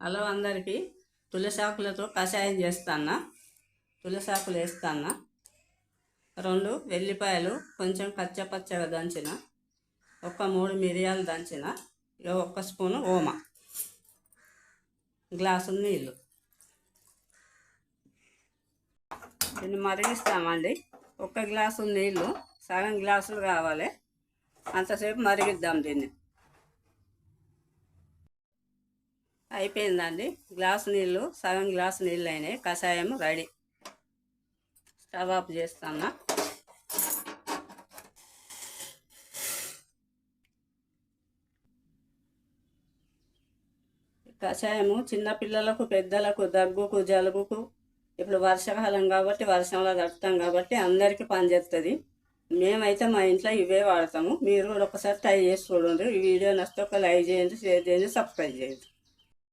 Hello అందరికీ తులసాకులతో కషాయం చేస్తాను. తులసాకులు వేస్తాను. 2 వెల్లిపాయలు కొంచెం కచ్చపచ్చగా దంచిన, 3 మిరియాలు దంచిన, 1 స్పూను ఓమ, గ్లాసు నీళ్ళు. దీన్ని మరిగిస్తామండి. 1 గ్లాసు నీళ్ళు సగం గ్లాసులు కావాలి. అంతసేపు మరిగిద్దాం దీన్ని. అయిపోయిందండి. సగం గ్లాసు నీళ్ళు అయినాయి. కషాయం రెడీ. స్టవ్ ఆఫ్ చేస్తాను. కషాయము చిన్నపిల్లలకు, పెద్దలకు, దగ్గుకు, జలుబుకు, ఇప్పుడు వర్షాకాలం కాబట్టి వర్షంలో తడుతాం కాబట్టి అందరికీ పనిచేస్తుంది. మేమైతే మా ఇంట్లో ఇవే వాడతాము. మీరు కూడా ఒకసారి ట్రై చేసి చూడండి. ఈ వీడియో నచ్చితే ఒక లైక్ చేయండి, షేర్ చేయండి, సబ్స్క్రైబ్ చేయండి.